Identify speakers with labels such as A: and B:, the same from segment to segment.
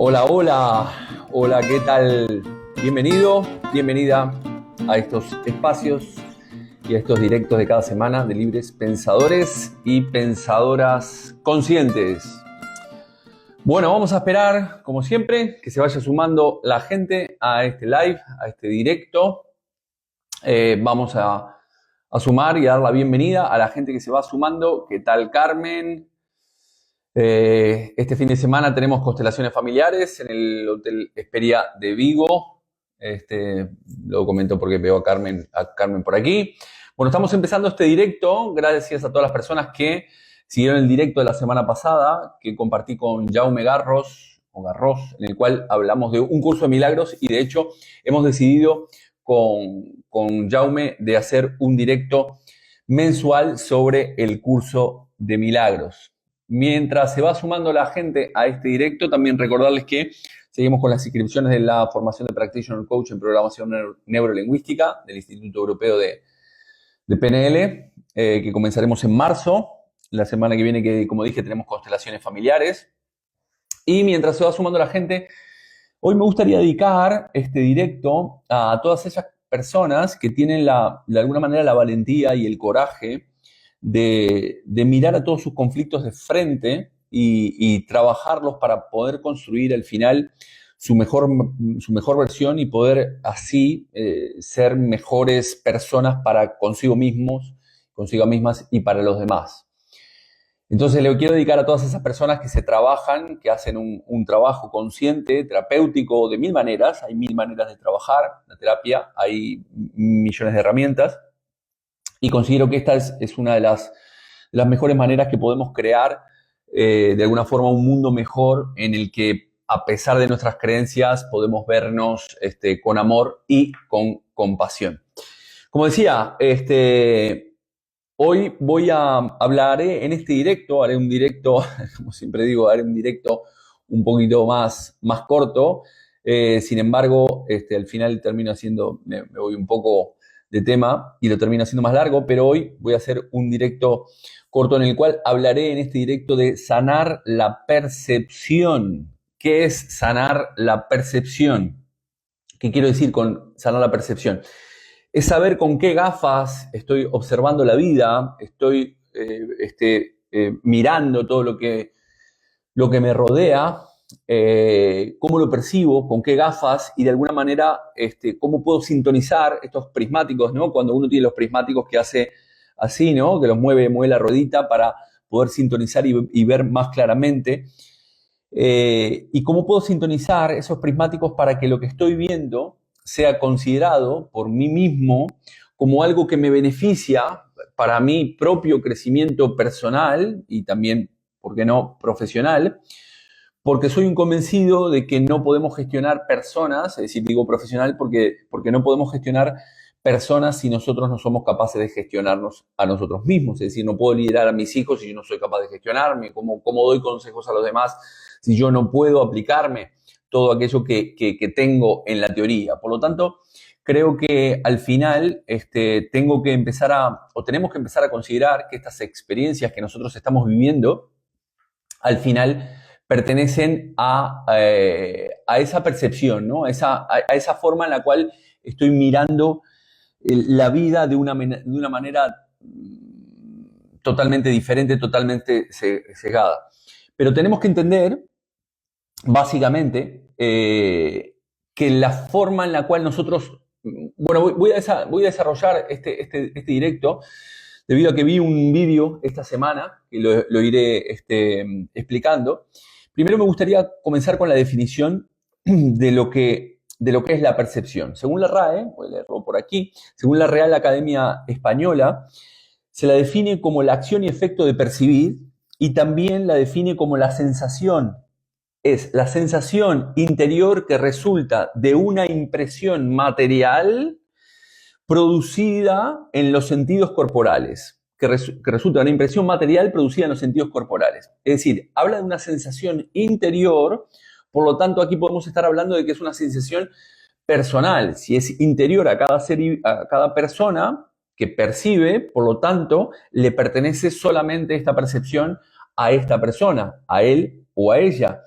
A: Hola, hola, hola, ¿qué tal? Bienvenido, bienvenida a estos espacios y a estos directos de cada semana de libres pensadores y pensadoras conscientes. Bueno, vamos a esperar, como siempre, que se vaya sumando la gente a este live, a este directo. Vamos a sumar y a dar la bienvenida a la gente que se va sumando. ¿Qué tal, Carmen? Este fin de semana tenemos constelaciones familiares en el Hotel Esperia de Vigo. Lo comento porque veo a Carmen por aquí. Bueno, estamos empezando este directo. Gracias a todas las personas que siguieron el directo de la semana pasada, que compartí con Jaume Garros, en el cual hablamos de un curso de milagros, y de hecho hemos decidido con Jaume de hacer un directo mensual sobre el curso de milagros. Mientras se va sumando la gente a este directo, también recordarles que seguimos con las inscripciones de la formación de Practitioner Coach en Programación Neurolingüística del Instituto Europeo de PNL, que comenzaremos en marzo. La semana que viene, que como dije, tenemos constelaciones familiares. Y mientras se va sumando la gente, hoy me gustaría dedicar este directo a todas esas personas que tienen de alguna manera la valentía y el coraje de mirar a todos sus conflictos de frente y trabajarlos para poder construir al final su mejor versión y poder así ser mejores personas para consigo mismos, consigo mismas y para los demás. Entonces le quiero dedicar a todas esas personas que se trabajan, que hacen un trabajo consciente, terapéutico, de mil maneras. Hay mil maneras de trabajar la terapia, hay millones de herramientas. Y considero que esta es una de las mejores maneras que podemos crear de alguna forma un mundo mejor en el que, a pesar de nuestras creencias, podemos vernos con amor y con compasión. Como decía, hoy hablaré en este directo, haré un directo, como siempre digo, haré un directo un poquito más corto. Sin embargo, al final termino haciendo, me voy un poco de tema y lo termino haciendo más largo, pero hoy voy a hacer un directo corto en el cual hablaré en este directo de sanar la percepción. ¿Qué es sanar la percepción? ¿Qué quiero decir con sanar la percepción? Es saber con qué gafas estoy observando la vida, estoy mirando todo lo que me rodea, cómo lo percibo, con qué gafas, y de alguna manera cómo puedo sintonizar estos prismáticos, ¿no? Cuando uno tiene los prismáticos que hace así, ¿no? Que los mueve la ruedita para poder sintonizar y ver más claramente. Y cómo puedo sintonizar esos prismáticos para que lo que estoy viendo sea considerado por mí mismo como algo que me beneficia para mi propio crecimiento personal y también, ¿por qué no?, profesional, porque soy un convencido de que no podemos gestionar personas, es decir, digo profesional porque no podemos gestionar personas si nosotros no somos capaces de gestionarnos a nosotros mismos. Es decir, no puedo liderar a mis hijos si yo no soy capaz de gestionarme. ¿Cómo doy consejos a los demás si yo no puedo aplicarme todo aquello que tengo en la teoría? Por lo tanto, creo que al final tenemos que empezar a considerar que estas experiencias que nosotros estamos viviendo, al final pertenecen a esa percepción, ¿no? A esa forma en la cual estoy mirando la vida de una manera totalmente diferente, totalmente cegada. Pero tenemos que entender, básicamente, que la forma en la cual nosotros... Bueno, voy a desarrollar este directo debido a que vi un vídeo esta semana, que lo iré explicando. Primero me gustaría comenzar con la definición de lo que es la percepción. Según la RAE, voy a leerlo por aquí, según la Real Academia Española, se la define como la acción y efecto de percibir, y también la define como la sensación. Es la sensación interior que resulta de una impresión material producida en los sentidos corporales, que resulta de una impresión material producida en los sentidos corporales. Es decir, habla de una sensación interior. Por lo tanto, aquí podemos estar hablando de que es una sensación personal. Si es interior a cada persona que percibe, por lo tanto, le pertenece solamente esta percepción a esta persona, a él o a ella.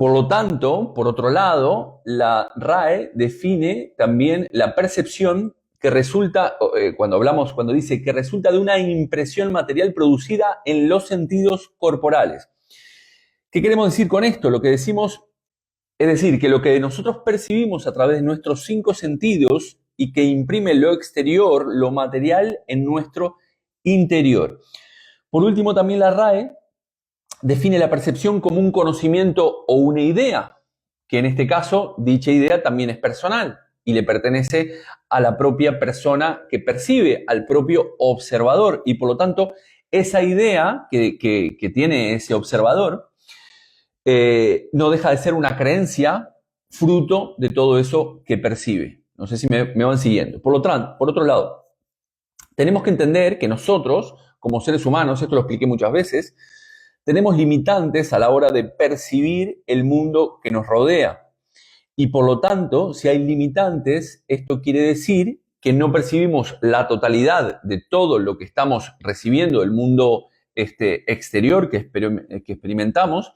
A: Por lo tanto, por otro lado, la RAE define también la percepción que resulta, cuando dice que resulta de una impresión material producida en los sentidos corporales. ¿Qué queremos decir con esto? Lo que decimos es decir, que lo que nosotros percibimos a través de nuestros 5 sentidos y que imprime lo exterior, lo material, en nuestro interior. Por último, también la RAE define la percepción como un conocimiento o una idea, que en este caso, dicha idea también es personal y le pertenece a la propia persona que percibe, al propio observador. Y por lo tanto, esa idea que tiene ese observador no deja de ser una creencia fruto de todo eso que percibe. No sé si me van siguiendo. Por otro lado, tenemos que entender que nosotros, como seres humanos, esto lo expliqué muchas veces, tenemos limitantes a la hora de percibir el mundo que nos rodea. Y por lo tanto, si hay limitantes, esto quiere decir que no percibimos la totalidad de todo lo que estamos recibiendo del mundo exterior que experimentamos,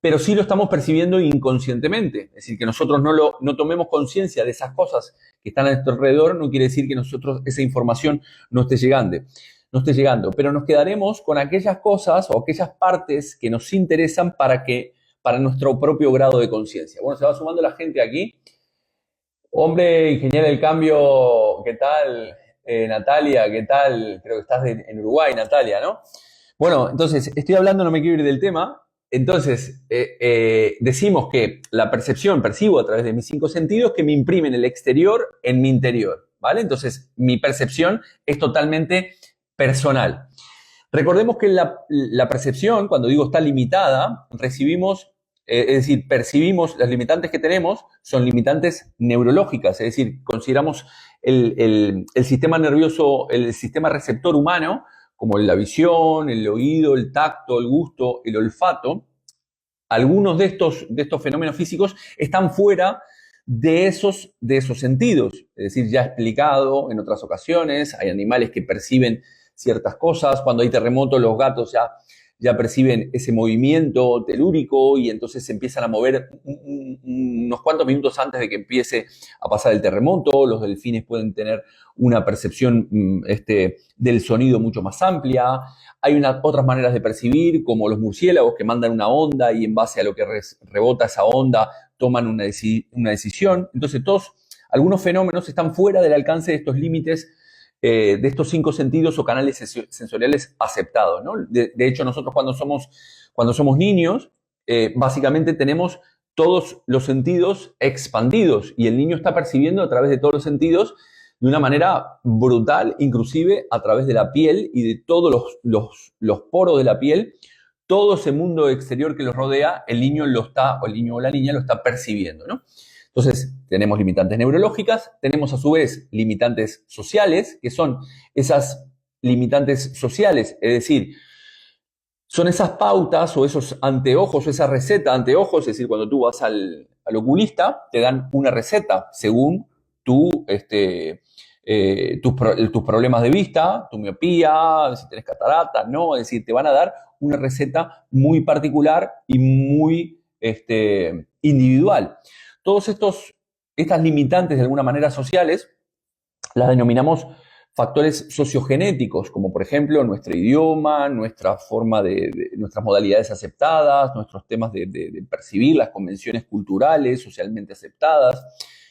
A: pero sí lo estamos percibiendo inconscientemente. Es decir, que nosotros no tomemos conciencia de esas cosas que están a nuestro alrededor, no quiere decir que nosotros esa información no esté llegando, pero nos quedaremos con aquellas cosas o aquellas partes que nos interesan para nuestro propio grado de conciencia. Bueno, se va sumando la gente aquí. Hombre, ingeniero del cambio, ¿qué tal? Natalia, ¿qué tal? Creo que estás en Uruguay, Natalia, ¿no? Bueno, entonces, estoy hablando, no me quiero ir del tema. Entonces, decimos que la percepción, percibo a través de mis 5 sentidos que me imprimen el exterior en mi interior, ¿vale? Entonces, mi percepción es totalmente personal. Recordemos que la percepción, cuando digo está limitada, percibimos, las limitantes que tenemos son limitantes neurológicas, es decir, consideramos el sistema nervioso, el sistema receptor humano, como la visión, el oído, el tacto, el gusto, el olfato. Algunos de estos fenómenos físicos están fuera de esos sentidos. Es decir, ya he explicado en otras ocasiones, hay animales que perciben ciertas cosas. Cuando hay terremotos, los gatos ya perciben ese movimiento telúrico y entonces se empiezan a mover unos cuantos minutos antes de que empiece a pasar el terremoto. Los delfines pueden tener una percepción del sonido mucho más amplia. Hay otras maneras de percibir, como los murciélagos que mandan una onda y en base a lo que rebota esa onda toman una decisión. Entonces, algunos fenómenos están fuera del alcance de estos límites, de estos 5 sentidos o canales sensoriales aceptados, ¿no? De hecho, nosotros cuando somos niños, básicamente tenemos todos los sentidos expandidos y el niño está percibiendo a través de todos los sentidos de una manera brutal, inclusive a través de la piel y de todos los poros de la piel. Todo ese mundo exterior que los rodea, el niño o la niña lo está percibiendo, ¿no? Entonces, tenemos limitantes neurológicas, tenemos a su vez limitantes sociales, que son esas limitantes sociales, es decir, son esas pautas o esos anteojos, o esa receta de anteojos, es decir, cuando tú vas al oculista, te dan una receta según tus problemas de vista, tu miopía, si tienes catarata, no, es decir, te van a dar una receta muy particular y muy individual. Todos estas limitantes de alguna manera sociales las denominamos factores sociogenéticos, como por ejemplo nuestro idioma, nuestra forma nuestras modalidades aceptadas, nuestros temas de percibir las convenciones culturales socialmente aceptadas,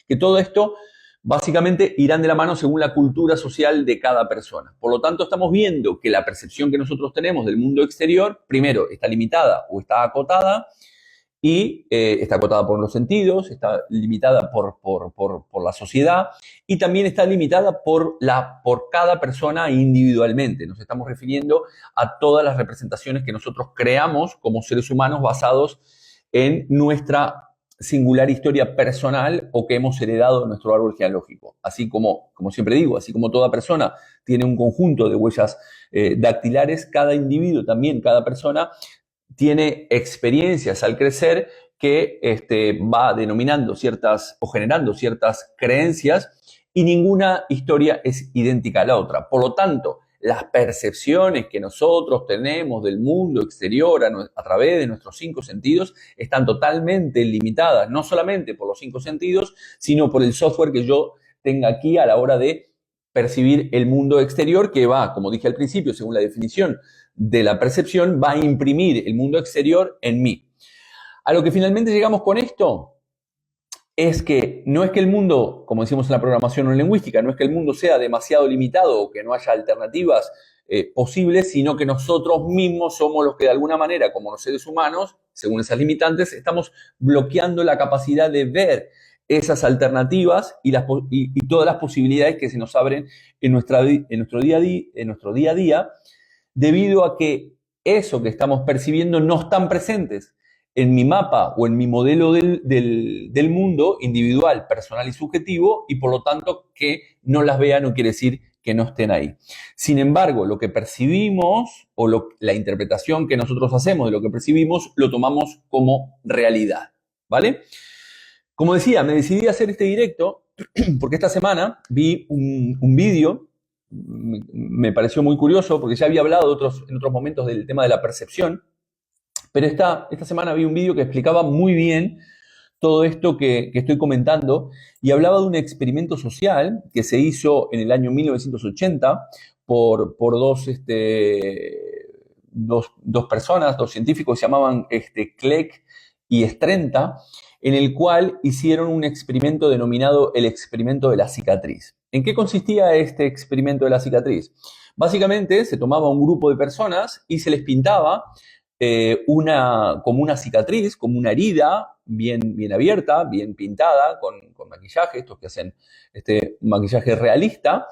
A: que todo esto básicamente irán de la mano según la cultura social de cada persona. Por lo tanto, estamos viendo que la percepción que nosotros tenemos del mundo exterior, primero, está limitada o está acotada, y está acotada por los sentidos, está limitada por la sociedad y también está limitada por cada persona individualmente. Nos estamos refiriendo a todas las representaciones que nosotros creamos como seres humanos basados en nuestra singular historia personal o que hemos heredado de nuestro árbol genealógico. Así como siempre digo, así como toda persona tiene un conjunto de huellas dactilares, cada individuo también, cada persona, tiene experiencias al crecer que va denominando o generando ciertas creencias y ninguna historia es idéntica a la otra. Por lo tanto, las percepciones que nosotros tenemos del mundo exterior a través de nuestros 5 sentidos están totalmente limitadas, no solamente por los 5 sentidos, sino por el software que yo tenga aquí a la hora de percibir el mundo exterior, que va, como dije al principio, según la definición de la percepción, va a imprimir el mundo exterior en mí. A lo que finalmente llegamos con esto es que no es que el mundo, como decimos en la programación no lingüística, no es que el mundo sea demasiado limitado o que no haya alternativas posibles, sino que nosotros mismos somos los que de alguna manera, como los seres humanos, según esas limitantes, estamos bloqueando la capacidad de ver esas alternativas y todas las posibilidades que se nos abren en nuestro día a día, debido a que eso que estamos percibiendo no están presentes en mi mapa o en mi modelo del mundo individual, personal y subjetivo, y por lo tanto que no las vea no quiere decir que no estén ahí. Sin embargo, lo que percibimos o la interpretación que nosotros hacemos de lo que percibimos lo tomamos como realidad, ¿vale? Como decía, me decidí a hacer este directo porque esta semana vi un vídeo, me pareció muy curioso porque ya había hablado en otros momentos del tema de la percepción, pero esta semana vi un vídeo que explicaba muy bien todo esto que estoy comentando y hablaba de un experimento social que se hizo en el año 1980 por dos personas, dos científicos que se llamaban Clegg y Strenta, en el cual hicieron un experimento denominado el experimento de la cicatriz. ¿En qué consistía este experimento de la cicatriz? Básicamente se tomaba un grupo de personas y se les pintaba como una cicatriz, como una herida bien abierta, bien pintada, con maquillaje, estos que hacen maquillaje realista,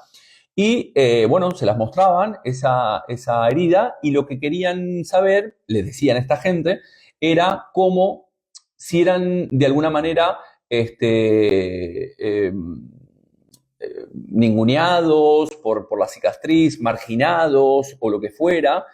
A: y bueno, se las mostraban esa herida y lo que querían saber, les decían a esta gente, era cómo, si eran de alguna manera ninguneados por la cicatriz, marginados o lo que fuera,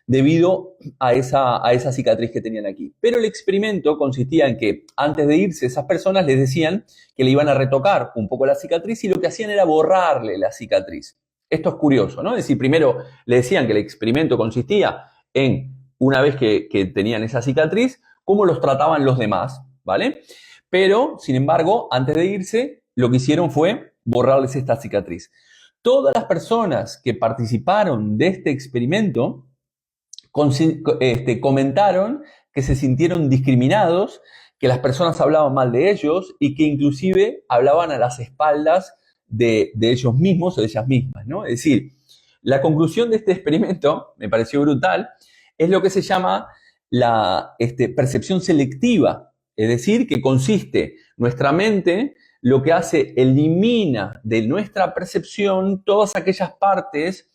A: debido a esa cicatriz que tenían aquí. Pero el experimento consistía en que antes de irse esas personas les decían que le iban a retocar un poco la cicatriz y lo que hacían era borrarle la cicatriz. Esto es curioso, ¿no? Es decir, primero le decían que el experimento consistía en, una vez que tenían esa cicatriz, cómo los trataban los demás, ¿vale? Pero, sin embargo, antes de irse, lo que hicieron fue borrarles esta cicatriz. Todas las personas que participaron de este experimento comentaron que se sintieron discriminados, que las personas hablaban mal de ellos y que inclusive hablaban a las espaldas de ellos mismos o de ellas mismas, ¿no? Es decir, la conclusión de este experimento, me pareció brutal, es lo que se llama la percepción selectiva, es decir, que consiste nuestra mente, lo que hace, elimina de nuestra percepción todas aquellas partes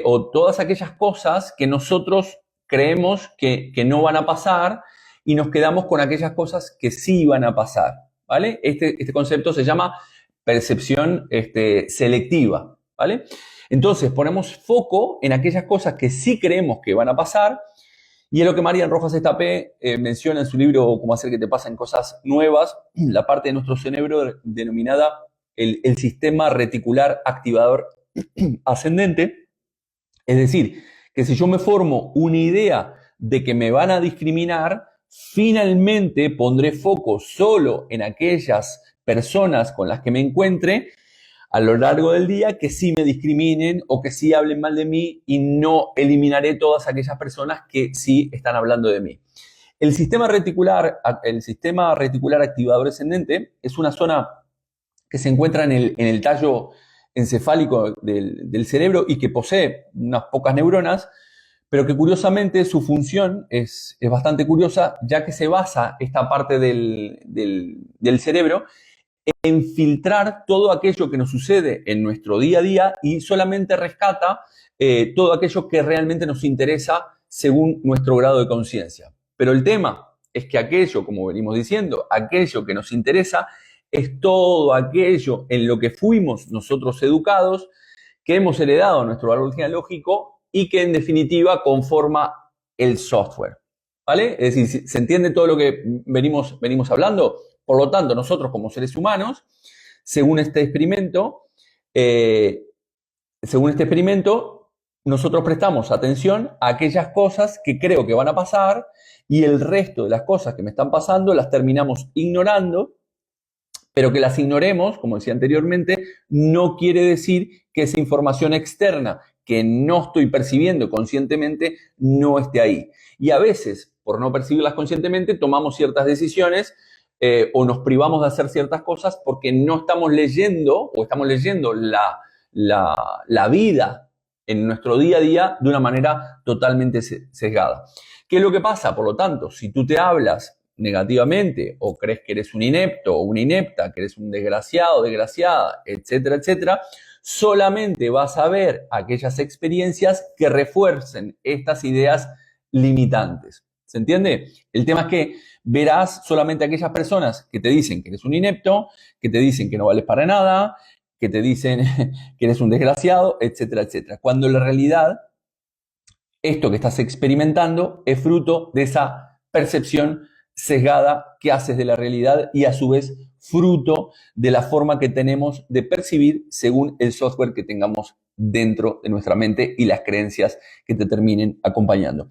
A: o todas aquellas cosas que nosotros creemos que no van a pasar y nos quedamos con aquellas cosas que sí van a pasar, ¿vale? Este concepto se llama percepción selectiva, ¿vale? Entonces ponemos foco en aquellas cosas que sí creemos que van a pasar y es lo que Marian Rojas Estapé menciona en su libro Cómo hacer que te pasen cosas nuevas, la parte de nuestro cerebro denominada el sistema reticular activador ascendente. Es decir, que si yo me formo una idea de que me van a discriminar, finalmente pondré foco solo en aquellas personas con las que me encuentre a lo largo del día que sí me discriminen o que sí hablen mal de mí y no eliminaré todas aquellas personas que sí están hablando de mí. El sistema reticular activador ascendente es una zona que se encuentra en el tallo encefálico del cerebro y que posee unas pocas neuronas, pero que curiosamente su función es bastante curiosa, ya que se basa esta parte del cerebro en filtrar todo aquello que nos sucede en nuestro día a día y solamente rescata todo aquello que realmente nos interesa según nuestro grado de conciencia. Pero el tema es que aquello, como venimos diciendo, aquello que nos interesa es todo aquello en lo que fuimos nosotros educados, que hemos heredado nuestro árbol genealógico y que en definitiva conforma el software, ¿vale? Es decir, ¿se entiende todo lo que venimos hablando? Por lo tanto, nosotros como seres humanos, según este experimento, nosotros prestamos atención a aquellas cosas que creo que van a pasar y el resto de las cosas que me están pasando las terminamos ignorando, pero que las ignoremos, como decía anteriormente, no quiere decir que esa información externa que no estoy percibiendo conscientemente no esté ahí. Y a veces, por no percibirlas conscientemente, tomamos ciertas decisiones o nos privamos de hacer ciertas cosas porque no estamos leyendo o estamos leyendo la vida en nuestro día a día de una manera totalmente sesgada. ¿Qué es lo que pasa? Por lo tanto, si tú te hablas negativamente o crees que eres un inepto o una inepta, que eres un desgraciado, desgraciada, etcétera, etcétera, solamente vas a ver aquellas experiencias que refuercen estas ideas limitantes. ¿Se entiende? El tema es que verás solamente aquellas personas que te dicen que eres un inepto, que te dicen que no vales para nada, que te dicen que eres un desgraciado, etcétera, etcétera. Cuando en la realidad esto que estás experimentando es fruto de esa percepción sesgada que haces de la realidad y a su vez fruto de la forma que tenemos de percibir según el software que tengamos dentro de nuestra mente y las creencias que te terminen acompañando.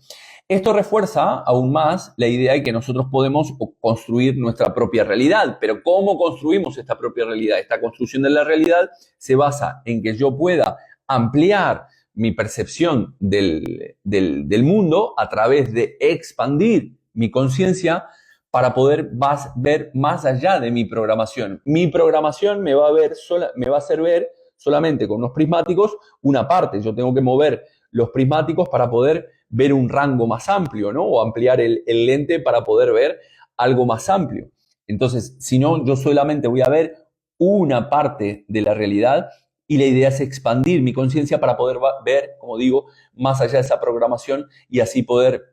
A: Esto refuerza aún más la idea de que nosotros podemos construir nuestra propia realidad. Pero ¿cómo construimos esta propia realidad? Esta construcción de la realidad se basa en que yo pueda ampliar mi percepción del mundo a través de expandir mi conciencia para poder ver más allá de mi programación. Mi programación me va a hacer ver solamente con unos prismáticos una parte. Yo tengo que mover los prismáticos para poder ver un rango más amplio, ¿no? O ampliar el lente para poder ver algo más amplio. Entonces, si no, yo solamente voy a ver una parte de la realidad y la idea es expandir mi conciencia para poder ver, como digo, más allá de esa programación y así poder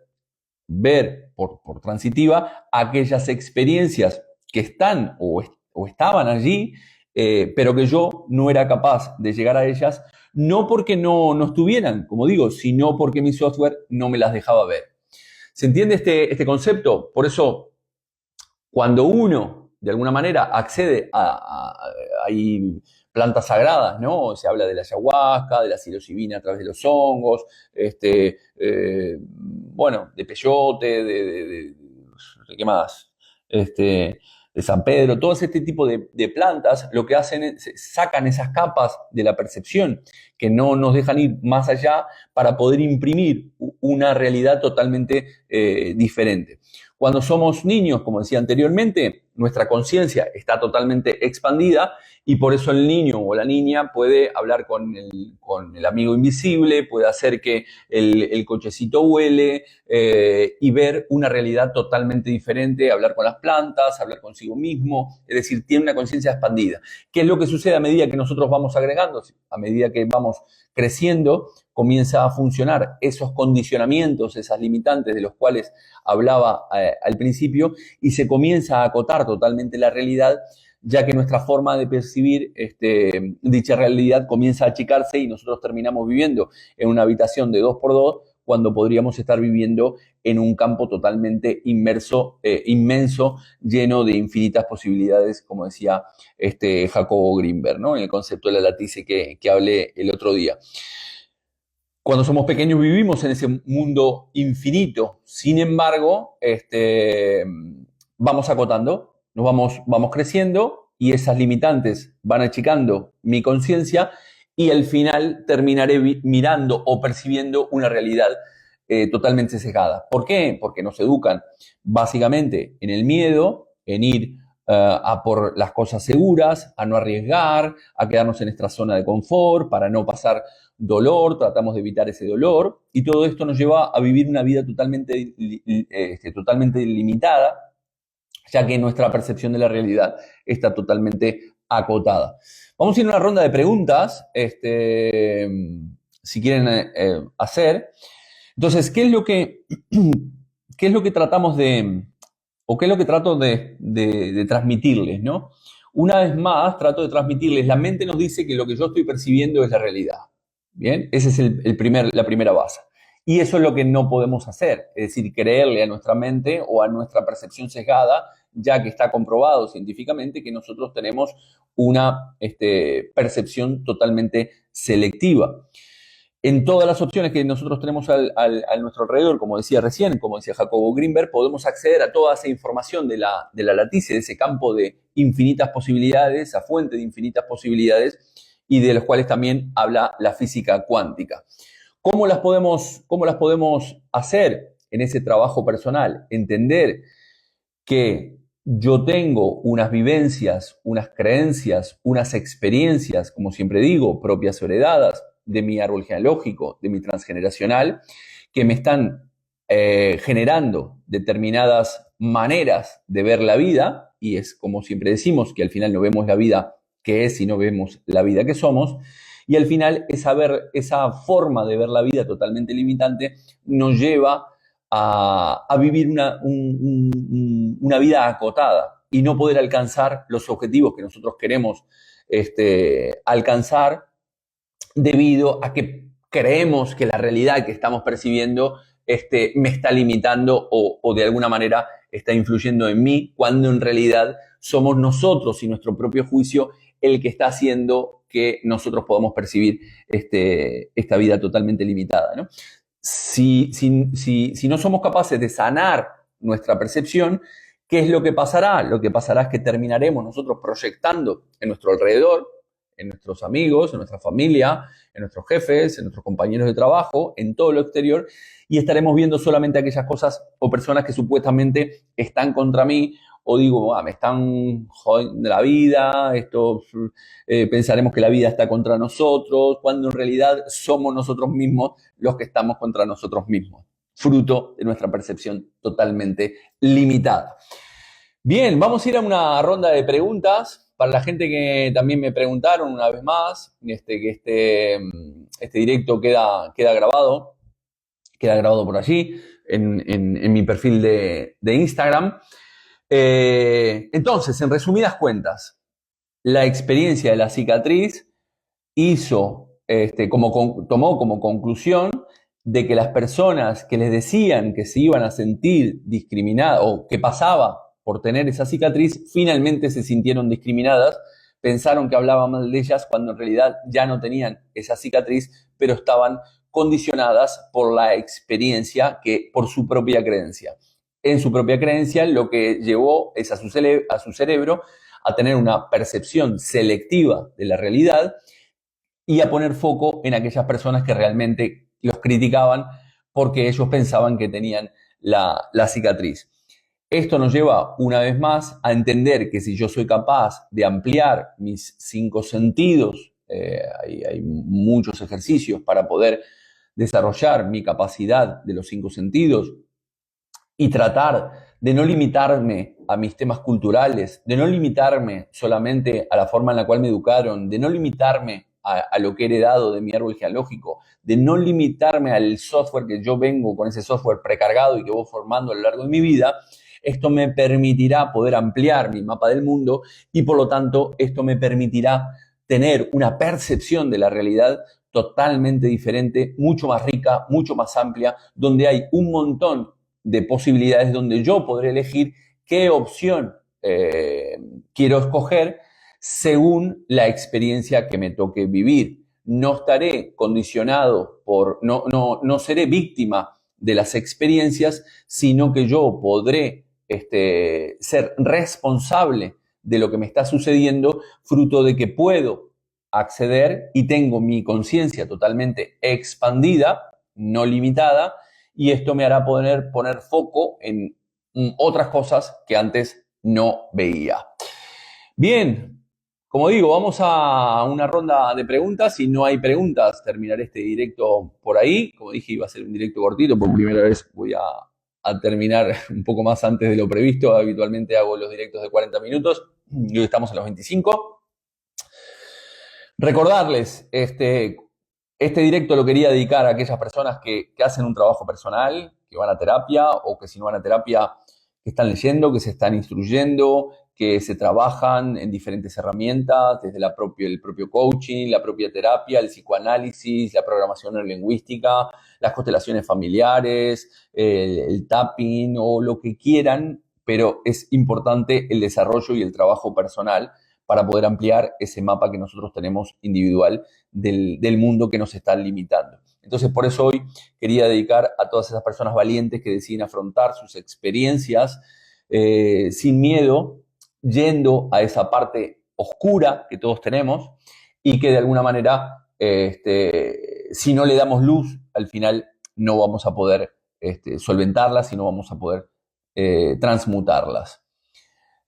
A: ver por transitiva aquellas experiencias que están o estaban allí, pero que yo no era capaz de llegar a ellas, no porque no estuvieran, como digo, sino porque mi software no me las dejaba ver. ¿Se entiende este concepto? Por eso, cuando uno, de alguna manera, accede hay plantas sagradas, ¿no? Se habla de la ayahuasca, de la psilocibina a través de los hongos, bueno, de peyote, ¿qué más? De San Pedro, todo este tipo de plantas, lo que hacen es sacan esas capas de la percepción que no nos dejan ir más allá para poder imprimir una realidad totalmente diferente. Cuando somos niños, como decía anteriormente, nuestra conciencia está totalmente expandida y por eso el niño o la niña puede hablar con el amigo invisible, puede hacer que el cochecito huele y ver una realidad totalmente diferente, hablar con las plantas, hablar consigo mismo, es decir, tiene una conciencia expandida. ¿Qué es lo que sucede a medida que nosotros vamos agregando? A medida que vamos creciendo, comienza a funcionar esos condicionamientos, esas limitantes de los cuales hablaba al principio, y se comienza a acotar totalmente la realidad, ya que nuestra forma de percibir dicha realidad comienza a achicarse y nosotros terminamos viviendo en una habitación de 2x2 cuando podríamos estar viviendo en un campo totalmente inmenso, lleno de infinitas posibilidades, como decía Jacobo Greenberg, ¿no? En el concepto de la latice que hablé el otro día. Cuando somos pequeños vivimos en ese mundo infinito. Sin embargo, vamos acotando, vamos creciendo y esas limitantes van achicando mi conciencia y al final terminaré mirando o percibiendo una realidad totalmente sesgada. ¿Por qué? Porque nos educan básicamente en el miedo, en ir a por las cosas seguras, a no arriesgar, a quedarnos en nuestra zona de confort, para no pasar dolor, tratamos de evitar ese dolor y todo esto nos lleva a vivir una vida totalmente limitada, ya que nuestra percepción de la realidad está totalmente acotada. Vamos a ir a una ronda de preguntas, si quieren hacer. Entonces, ¿qué es lo que tratamos de, o qué es lo que trato de transmitirles, ¿no? Una vez más, trato de transmitirles, la mente nos dice que lo que yo estoy percibiendo es la realidad. Bien, esa es la primera base. Y eso es lo que no podemos hacer, es decir, creerle a nuestra mente o a nuestra percepción sesgada, ya que está comprobado científicamente que nosotros tenemos una percepción totalmente selectiva. en todas las opciones que nosotros tenemos a nuestro alrededor, como decía recién, como decía Jacobo Greenberg, podemos acceder a toda esa información de la latice, de ese campo de infinitas posibilidades, esa fuente de infinitas posibilidades, y de los cuales también habla la física cuántica. ¿Cómo las podemos hacer en ese trabajo personal? Entender que yo tengo unas vivencias, unas creencias, unas experiencias, como siempre digo, propias o heredadas, de mi árbol genealógico, de mi transgeneracional, que me están generando determinadas maneras de ver la vida, y es como siempre decimos, que al final no vemos la vida que es y no vemos la vida que somos, y al final esa forma de ver la vida totalmente limitante nos lleva a vivir una vida acotada y no poder alcanzar los objetivos que nosotros queremos alcanzar, debido a que creemos que la realidad que estamos percibiendo me está limitando o de alguna manera está influyendo en mí, cuando en realidad somos nosotros y nuestro propio juicio el que está haciendo que nosotros podamos percibir esta vida totalmente limitada, ¿no? Si no somos capaces de sanar nuestra percepción, ¿qué es lo que pasará? Lo que pasará es que terminaremos nosotros proyectando en nuestro alrededor, en nuestros amigos, en nuestra familia, en nuestros jefes, en nuestros compañeros de trabajo, en todo lo exterior, y estaremos viendo solamente aquellas cosas o personas que supuestamente están contra mí, o digo, me están jodiendo la vida, pensaremos que la vida está contra nosotros, cuando en realidad somos nosotros mismos los que estamos contra nosotros mismos, fruto de nuestra percepción totalmente limitada. Bien, vamos a ir a una ronda de preguntas. Para la gente que también me preguntaron una vez más, que este directo queda grabado por allí, en mi perfil de Instagram. Entonces, en resumidas cuentas, la experiencia de la cicatriz tomó como conclusión de que las personas que les decían que se iban a sentir discriminadas o que pasaba por tener esa cicatriz, finalmente se sintieron discriminadas, pensaron que hablaba mal de ellas cuando en realidad ya no tenían esa cicatriz, pero estaban condicionadas por la experiencia por su propia creencia. En su propia creencia, lo que llevó es a su cerebro a tener una percepción selectiva de la realidad y a poner foco en aquellas personas que realmente los criticaban porque ellos pensaban que tenían la cicatriz. Esto nos lleva una vez más a entender que si yo soy capaz de ampliar mis 5 sentidos, hay muchos ejercicios para poder desarrollar mi capacidad de los 5 sentidos y tratar de no limitarme a mis temas culturales, de no limitarme solamente a la forma en la cual me educaron, de no limitarme a lo que he heredado de mi árbol genealógico, de no limitarme al software que yo vengo con ese software precargado y que voy formando a lo largo de mi vida. Esto me permitirá poder ampliar mi mapa del mundo y, por lo tanto, esto me permitirá tener una percepción de la realidad totalmente diferente, mucho más rica, mucho más amplia, donde hay un montón de posibilidades, donde yo podré elegir qué opción quiero escoger según la experiencia que me toque vivir. No estaré condicionado no seré víctima de las experiencias, sino que yo podré ser responsable de lo que me está sucediendo, fruto de que puedo acceder y tengo mi conciencia totalmente expandida, no limitada, y esto me hará poder poner foco en otras cosas que antes no veía. Bien, como digo, vamos a una ronda de preguntas. Si no hay preguntas, terminaré este directo por ahí. Como dije, iba a ser un directo cortito. Por primera vez voy a terminar un poco más antes de lo previsto. Habitualmente hago los directos de 40 minutos y hoy estamos a los 25. Recordarles, este directo lo quería dedicar a aquellas personas que hacen un trabajo personal, que van a terapia, o que si no van a terapia, que están leyendo, que se están instruyendo, que se trabajan en diferentes herramientas, desde el propio coaching, la propia terapia, el psicoanálisis, la programación neurolingüística, las constelaciones familiares, el tapping o lo que quieran, pero es importante el desarrollo y el trabajo personal para poder ampliar ese mapa que nosotros tenemos individual del mundo que nos está limitando. Entonces, por eso hoy quería dedicar a todas esas personas valientes que deciden afrontar sus experiencias sin miedo, yendo a esa parte oscura que todos tenemos y que de alguna manera, si no le damos luz, al final no vamos a poder solventarlas y no vamos a poder transmutarlas.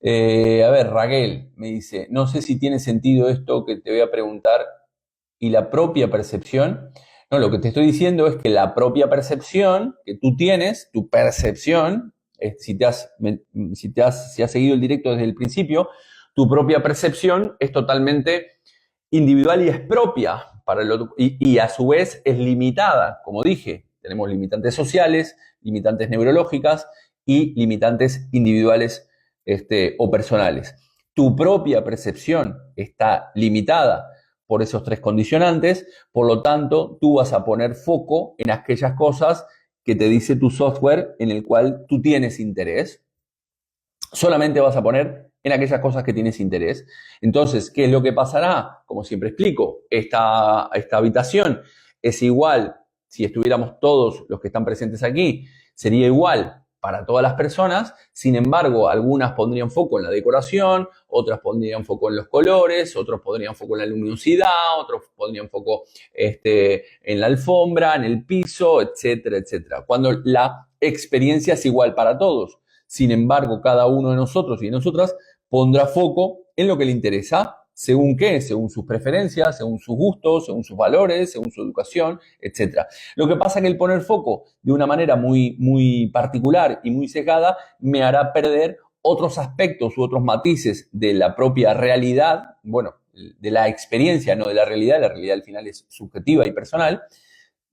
A: A ver, Raquel me dice, no sé si tiene sentido esto que te voy a preguntar y la propia percepción. No, lo que te estoy diciendo es que la propia percepción que tú tienes, tu percepción, si has seguido el directo desde el principio, tu propia percepción es totalmente individual y es propia para el otro, y a su vez es limitada, como dije. Tenemos limitantes sociales, limitantes neurológicas y limitantes individuales o personales. Tu propia percepción está limitada por esos tres condicionantes, por lo tanto, tú vas a poner foco en aquellas cosas que te dice tu software en el cual tú tienes interés. Solamente vas a poner en aquellas cosas que tienes interés. Entonces, ¿qué es lo que pasará? Como siempre explico, esta habitación es igual, si estuviéramos todos los que están presentes aquí, sería igual para todas las personas. Sin embargo, algunas pondrían foco en la decoración, otras pondrían foco en los colores, otros pondrían foco en la luminosidad, otros pondrían foco en la alfombra, en el piso, etcétera, etcétera. Cuando la experiencia es igual para todos. Sin embargo, cada uno de nosotros y de nosotras pondrá foco en lo que le interesa, según qué, según sus preferencias, según sus gustos, según sus valores, según su educación, etc. Lo que pasa es que el poner foco de una manera muy, muy particular y muy sesgada me hará perder otros aspectos u otros matices de la propia realidad, bueno, de la experiencia, no de la realidad al final es subjetiva y personal,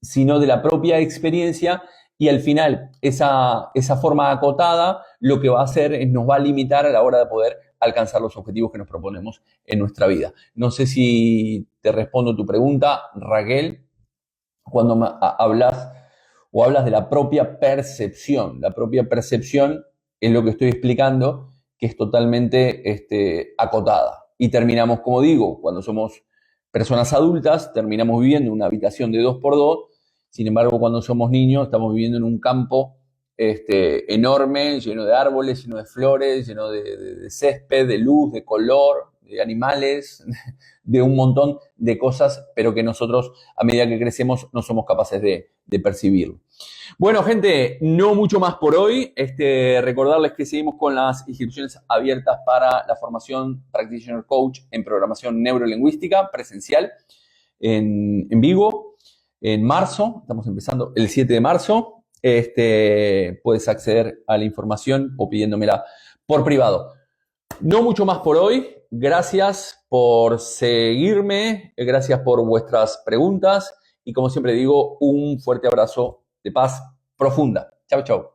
A: sino de la propia experiencia. Y al final, esa forma acotada lo que va a hacer es nos va a limitar a la hora de poder alcanzar los objetivos que nos proponemos en nuestra vida. No sé si te respondo tu pregunta, Raquel, cuando hablas de la propia percepción. La propia percepción es lo que estoy explicando, que es totalmente acotada. Y terminamos, como digo, cuando somos personas adultas, terminamos viviendo en una habitación de 2x2. Sin embargo, cuando somos niños, estamos viviendo en un campo enorme, lleno de árboles, lleno de flores, lleno de césped, de luz, de color, de animales, de un montón de cosas, pero que nosotros, a medida que crecemos, no somos capaces de percibirlo. Bueno, gente, no mucho más por hoy. Recordarles que seguimos con las inscripciones abiertas para la formación Practitioner Coach en programación neurolingüística presencial en Vigo. En marzo, estamos empezando el 7 de marzo, puedes acceder a la información o pidiéndomela por privado. No mucho más por hoy. Gracias por seguirme, gracias por vuestras preguntas y como siempre digo, un fuerte abrazo de paz profunda. Chau, chau.